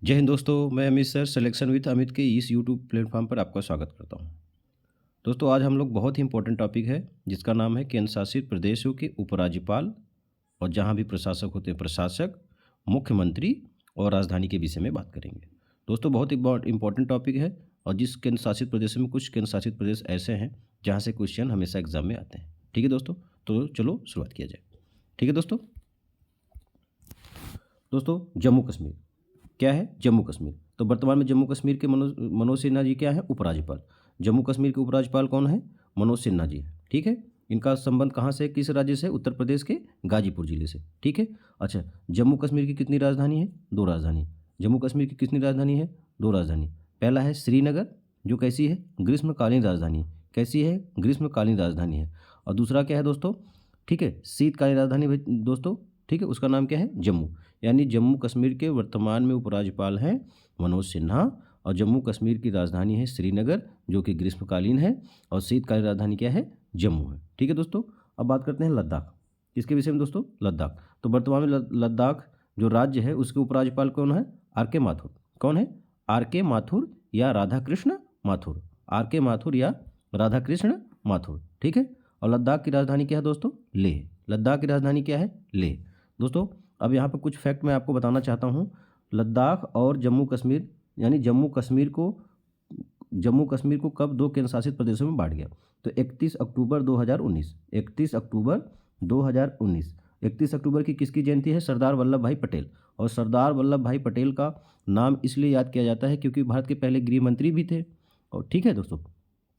जय हिंद दोस्तों, मैं Amit sir selection with Amit के इस यूट्यूब प्लेटफॉर्म पर आपका स्वागत करता हूं। दोस्तों, आज हम लोग बहुत ही इंपॉर्टेंट टॉपिक है जिसका नाम है केंद्र शासित प्रदेशों के उपराज्यपाल और जहां भी प्रशासक होते हैं प्रशासक, मुख्यमंत्री और राजधानी के विषय में बात करेंगे। दोस्तों, बहुत ही इंपॉर्टेंट टॉपिक है और जिस केंद्र शासित प्रदेशों में कुछ केंद्र शासित प्रदेश ऐसे हैं जहाँ से क्वेश्चन हमेशा एग्जाम में आते हैं। ठीक है दोस्तों, तो चलो शुरुआत किया जाए। ठीक है दोस्तों, जम्मू कश्मीर क्या है? जम्मू कश्मीर। तो वर्तमान में जम्मू कश्मीर के मनोज सिन्हा जी क्या है? उपराज्यपाल। जम्मू कश्मीर के उपराज्यपाल कौन है? मनोज सिन्हा जी है। ठीक है। इनका संबंध कहाँ से, किस राज्य से? उत्तर प्रदेश के गाजीपुर जिले से। ठीक है। अच्छा, जम्मू कश्मीर की कितनी राजधानी है? दो राजधानी। जम्मू कश्मीर की कितनी राजधानी है? दो राजधानी। पहला है श्रीनगर, जो कैसी है? ग्रीष्मकालीन राजधानी। कैसी है? ग्रीष्मकालीन राजधानी है। और दूसरा क्या है दोस्तों? ठीक है, शीतकालीन राजधानी दोस्तों। ठीक है, उसका नाम क्या है? जम्मू। यानी जम्मू कश्मीर के वर्तमान में उपराज्यपाल हैं मनोज सिन्हा और जम्मू कश्मीर की राजधानी है श्रीनगर, जो कि ग्रीष्मकालीन है, और शीतकालीन राजधानी क्या है? जम्मू है। ठीक है दोस्तों, अब बात करते हैं लद्दाख। इसके विषय में दोस्तों, लद्दाख। तो वर्तमान में लद्दाख जो राज्य है उसके उपराज्यपाल कौन है? आर के माथुर। कौन है? आर के माथुर या राधाकृष्ण माथुर। आर के माथुर या राधाकृष्ण माथुर। ठीक है। और लद्दाख की राजधानी क्या है दोस्तों? लेह। लद्दाख की राजधानी क्या है? लेह। दोस्तों, अब यहाँ पर कुछ फैक्ट मैं आपको बताना चाहता हूँ। लद्दाख और जम्मू कश्मीर, यानी जम्मू कश्मीर को कब दो केंद्र शासित प्रदेशों में बांट गया? तो 31 अक्टूबर 2019। 31 अक्टूबर 2019। 31 अक्टूबर की किसकी जयंती है? सरदार वल्लभ भाई पटेल। और सरदार वल्लभ भाई पटेल का नाम इसलिए याद किया जाता है क्योंकि भारत के पहले गृह मंत्री भी थे। और ठीक है दोस्तों,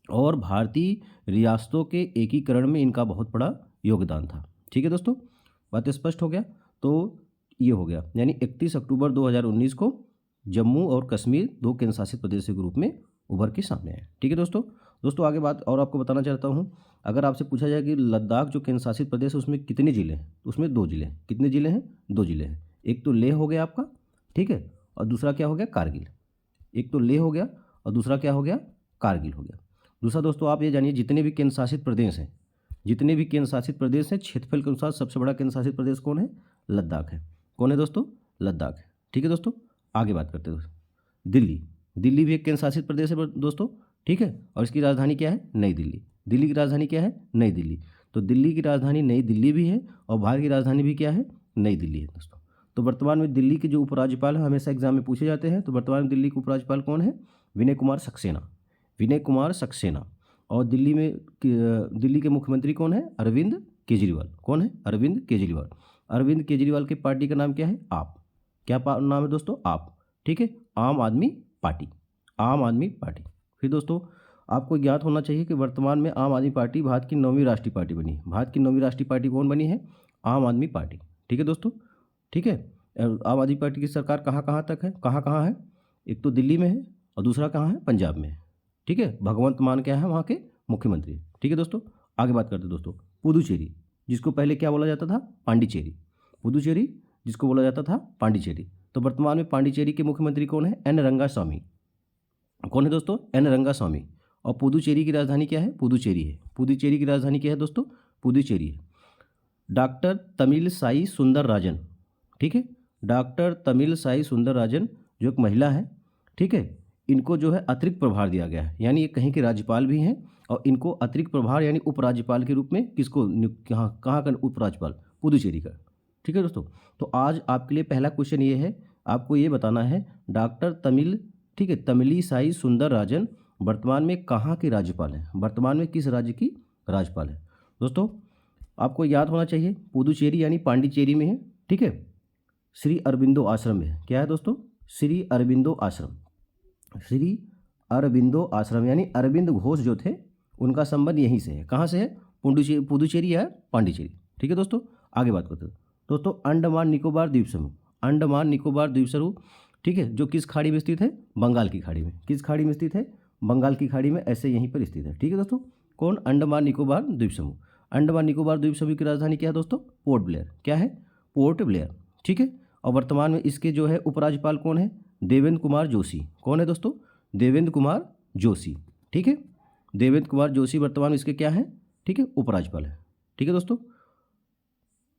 और भारतीय रियासतों के एकीकरण में इनका बहुत बड़ा योगदान था। ठीक है दोस्तों, बात स्पष्ट हो गया। तो ये हो गया, यानी 31 अक्टूबर 2019 को जम्मू और कश्मीर दो केंद्र शासित प्रदेशों के रूप में उभर के सामने आए। ठीक है दोस्तों आगे बात और आपको बताना चाहता हूँ। अगर आपसे पूछा जाए कि लद्दाख जो केंद्र शासित प्रदेश है उसमें कितने ज़िले हैं, तो उसमें दो ज़िले हैं। कितने ज़िले हैं? दो ज़िले हैं। एक तो लेह हो गया आपका, ठीक है, और दूसरा क्या हो गया? कारगिल। एक तो लेह हो गया और दूसरा क्या हो गया? कारगिल हो गया। दूसरा दोस्तों, आप ये जानिए, जितने भी केंद्र शासित प्रदेश हैं, जितने भी केंद्र शासित प्रदेश हैं, क्षेत्रफल के अनुसार सबसे बड़ा केंद्र शासित प्रदेश कौन है? लद्दाख है। कौन है दोस्तों? लद्दाख है। ठीक है दोस्तों, आगे बात करते हैं दोस्तों। दिल्ली। दिल्ली भी एक केंद्र शासित प्रदेश है दोस्तों। ठीक है, और इसकी राजधानी क्या है? नई दिल्ली। दिल्ली की राजधानी क्या है? नई दिल्ली। तो दिल्ली की राजधानी नई दिल्ली भी है और भारत की राजधानी भी क्या है? नई दिल्ली है दोस्तों। तो वर्तमान में दिल्ली के जो उपराज्यपाल हैं, हमेशा एग्जाम में पूछे जाते हैं, तो वर्तमान में दिल्ली के उपराज्यपाल कौन है? विनय कुमार सक्सेना। विनय कुमार सक्सेना। और दिल्ली के मुख्यमंत्री कौन है? अरविंद केजरीवाल। कौन है? अरविंद केजरीवाल। अरविंद केजरीवाल की पार्टी का नाम क्या है? आप। क्या नाम है दोस्तों? आप। ठीक है, आम आदमी पार्टी। आम आदमी पार्टी। फिर दोस्तों, आपको ज्ञात होना चाहिए कि वर्तमान में आम आदमी पार्टी भारत की 9वीं राष्ट्रीय पार्टी बनी है। भारत की 9वीं राष्ट्रीय पार्टी कौन बनी है? आम आदमी पार्टी। ठीक है दोस्तों, ठीक है। आम आदमी पार्टी की सरकार कहाँ कहाँ तक है, कहाँ कहाँ है? एक तो दिल्ली में है और दूसरा कहाँ है? पंजाब में है। ठीक है, भगवंत मान क्या है वहाँ के? मुख्यमंत्री। ठीक है दोस्तों, आगे बात करते हैं दोस्तों। पुदुचेरी, जिसको पहले क्या बोला जाता था? पांडिचेरी। पुदुचेरी, जिसको बोला जाता था पांडिचेरी। तो वर्तमान में पांडिचेरी के मुख्यमंत्री कौन है? एन रंगास्वामी। कौन है दोस्तों? एन रंगास्वामी। और पुदुचेरी की राजधानी क्या है? पुदुचेरी है। पुदुचेरी की राजधानी क्या है दोस्तों? पुदुचेरी है। डॉक्टर तमिल साई सुंदर राजन। ठीक है, डॉक्टर तमिल साई सुंदर राजन जो एक महिला है, ठीक है, इनको जो है अतिरिक्त प्रभार दिया गया है, यानी ये कहीं के राज्यपाल भी हैं और इनको अतिरिक्त प्रभार यानी उपराज्यपाल के रूप में किसको नियुक्त, कहाँ का उपराज्यपाल? पुदुचेरी का। ठीक है दोस्तों, तो आज आपके लिए पहला क्वेश्चन ये है, आपको ये बताना है डॉक्टर तमिल, ठीक है, तमिली साई सुंदर राजन वर्तमान में कहाँ के राज्यपाल हैं? वर्तमान में किस राज्य की राज्यपाल है? दोस्तों, आपको याद होना चाहिए, पुदुचेरी यानी पांडिचेरी में है। ठीक है, श्री अरबिंदो आश्रम में है। क्या है दोस्तों? श्री अरबिंदो आश्रम। श्री अरबिंदो आश्रम यानी अरविंद घोष जो थे उनका संबंध यहीं से है। कहाँ से है? पुदुचेरी या पांडिचेरी। ठीक है दोस्तों, आगे बात करते हैं दोस्तों। अंडमान निकोबार द्वीप समूह। अंडमान निकोबार द्वीप समूह, ठीक है, जो किस खाड़ी में स्थित है? बंगाल की खाड़ी में। किस खाड़ी में स्थित है? बंगाल की खाड़ी में, ऐसे यहीं पर स्थित है। ठीक है दोस्तों, कौन? अंडमान निकोबार द्वीप समूह। अंडमान निकोबार द्वीप समूह की राजधानी क्या है दोस्तों? Port Blair. क्या है? Port Blair. ठीक है, और वर्तमान में इसके जो है उपराज्यपाल कौन है? देवेंद्र कुमार जोशी। कौन है दोस्तों? देवेंद्र कुमार जोशी। ठीक है, देवेंद्र कुमार जोशी वर्तमान में इसके क्या है? ठीक है, उपराज्यपाल है। ठीक है दोस्तों,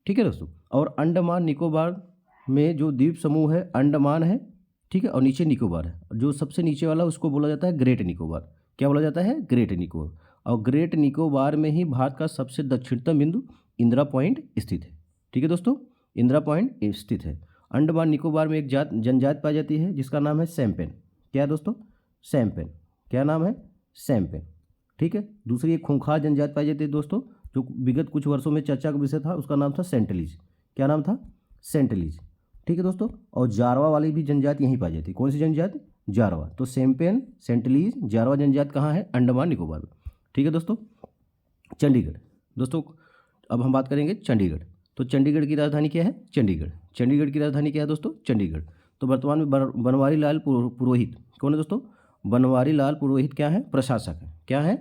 ठीक है दोस्तों। और अंडमान निकोबार में जो द्वीप समूह है अंडमान है, ठीक है, और नीचे निकोबार है। जो सबसे नीचे वाला उसको बोला जाता है ग्रेट निकोबार। क्या बोला जाता है? ग्रेट निकोबार। और ग्रेट निकोबार में ही भारत का सबसे दक्षिणतम बिंदु इंदिरा पॉइंट स्थित है। ठीक है दोस्तों, इंदिरा पॉइंट स्थित है। अंडमान निकोबार में एक जनजाति पाई जाती है जिसका नाम है सैम्पेन। क्या है दोस्तों? सैम्पेन। क्या नाम है? सैम्पेन। ठीक है, दूसरी एक खूंखार जनजाति पाई जाती है दोस्तों, जो विगत कुछ वर्षों में चर्चा का विषय था, उसका नाम था सेंटलीज। क्या नाम था? सेंटलीज। ठीक है दोस्तों, और जारवा वाली भी जनजाति यहीं पाई जाती है। कौन सी जनजाति? जारवा। तो सैम्पेन, सेंटलीज, जारवा जनजाति कहाँ है? अंडमान निकोबार में। ठीक है दोस्तों। चंडीगढ़। दोस्तों अब हम बात करेंगे चंडीगढ़। तो चंडीगढ़ की राजधानी क्या है? चंडीगढ़। चंडीगढ़ की राजधानी क्या है दोस्तों? चंडीगढ़। तो वर्तमान में बनवारी लाल पुरोहित कौन है दोस्तों? बनवारी लाल पुरोहित क्या है? प्रशासक है। क्या है?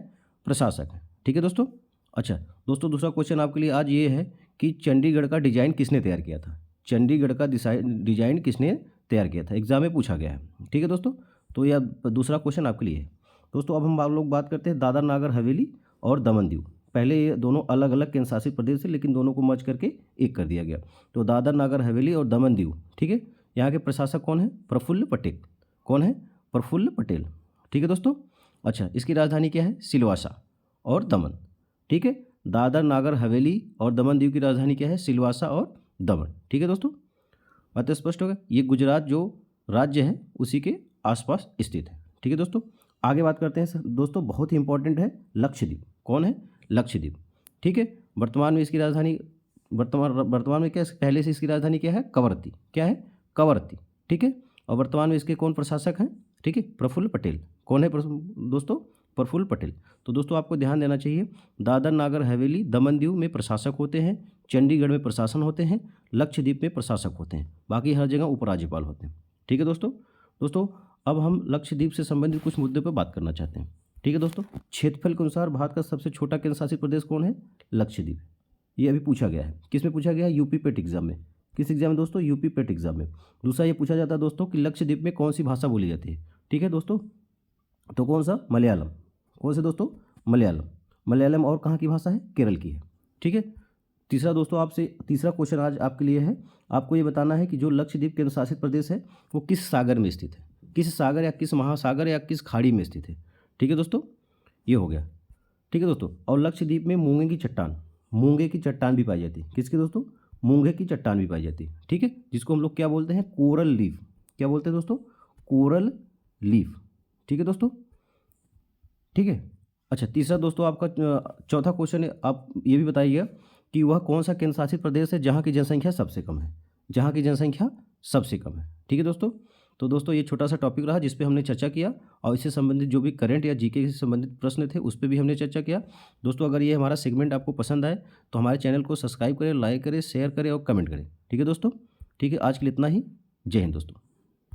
प्रशासक है। ठीक है दोस्तों। अच्छा दोस्तों, दूसरा क्वेश्चन आपके लिए आज ये है कि चंडीगढ़ का डिजाइन किसने तैयार किया था? चंडीगढ़ का डिजाइन किसने तैयार किया था? एग्जाम में पूछा गया है। ठीक है दोस्तों, तो यह दूसरा क्वेश्चन आपके लिए है। दोस्तों अब हम लोग बात करते हैं दादर नागर हवेली और दमन दीव। पहले ये दोनों अलग अलग केंद्र शासित प्रदेश थे, लेकिन दोनों को मर्ज करके एक कर दिया गया। तो दादर नागर हवेली और दमन दीव, ठीक है, यहाँ के प्रशासक कौन है? प्रफुल्ल पटेल। कौन है? प्रफुल्ल पटेल। ठीक है दोस्तों। अच्छा, इसकी राजधानी क्या है? सिलवासा और दमन। ठीक है, दादर नागर हवेली और दमन दीव की राजधानी क्या है? सिलवासा और दमन। ठीक है दोस्तों, बात स्पष्ट हो गया। ये गुजरात जो राज्य है उसी के आसपास स्थित है। ठीक है दोस्तों, आगे बात करते हैं दोस्तों, बहुत ही इंपॉर्टेंट है लक्षद्वीप। कौन है? लक्षद्वीप। ठीक है, वर्तमान में इसकी राजधानी वर्तमान में क्या, पहले से इसकी राजधानी क्या है? कवरत्ती। क्या है? कवरत्ती। ठीक है, और वर्तमान में इसके कौन प्रशासक हैं? ठीक है, प्रफुल्ल पटेल। कौन है दोस्तों? प्रफुल्ल पटेल। तो दोस्तों आपको ध्यान देना चाहिए, दादर नागर हवेली दमन दीव में प्रशासक होते हैं, चंडीगढ़ में प्रशासन होते हैं, लक्षद्वीप में प्रशासक होते हैं, बाकी हर जगह उपराज्यपाल होते हैं। ठीक है दोस्तों अब हम लक्षद्वीप से संबंधित कुछ मुद्दों पर बात करना चाहते हैं। ठीक है दोस्तों, क्षेत्रफल के अनुसार भारत का सबसे छोटा केंद्र शासित प्रदेश कौन है? लक्षद्वीप। ये अभी पूछा गया है। किस में पूछा गया है? यूपी पेट एग्जाम में। किस एग्जाम में दोस्तों? यूपी पेट एग्जाम में। दूसरा ये पूछा जाता है दोस्तों कि लक्षद्वीप में कौन सी भाषा बोली जाती है? ठीक है दोस्तों, तो कौन सा? मलयालम। कौन से दोस्तों? मलयालम। मलयालम और कहाँ की भाषा है? केरल की है। ठीक है, तीसरा क्वेश्चन आज आपके लिए है, आपको ये बताना है कि जो लक्षद्वीप केंद्र शासित प्रदेश है वो किस सागर में स्थित है? किस सागर या किस महासागर या किस खाड़ी में स्थित है? ठीक है दोस्तों, ये हो गया। ठीक है दोस्तों, और लक्षद्वीप में मूंगे की चट्टान भी पाई जाती है। किसकी दोस्तों? मूंगे की चट्टान भी पाई जाती है। ठीक है, जिसको हम लोग क्या बोलते हैं? Coral leaf. क्या बोलते हैं दोस्तों? Coral leaf. ठीक है दोस्तों। ठीक है, अच्छा तीसरा दोस्तों आपका चौथा क्वेश्चन है, आप ये भी बताइएगा कि वह कौन सा केंद्र शासित प्रदेश है जहाँ की जनसंख्या सबसे कम है? जहाँ की जनसंख्या सबसे कम है। ठीक है दोस्तों, तो दोस्तों ये छोटा सा टॉपिक रहा जिस पे हमने चर्चा किया, और इससे संबंधित जो भी करंट या जीके से संबंधित प्रश्न थे उस पर भी हमने चर्चा किया। दोस्तों अगर ये हमारा सेगमेंट आपको पसंद आए तो हमारे चैनल को सब्सक्राइब करें, लाइक करें, शेयर करें और कमेंट करें। ठीक है दोस्तों, ठीक है, आज के लिए इतना ही। जय हिंद दोस्तों।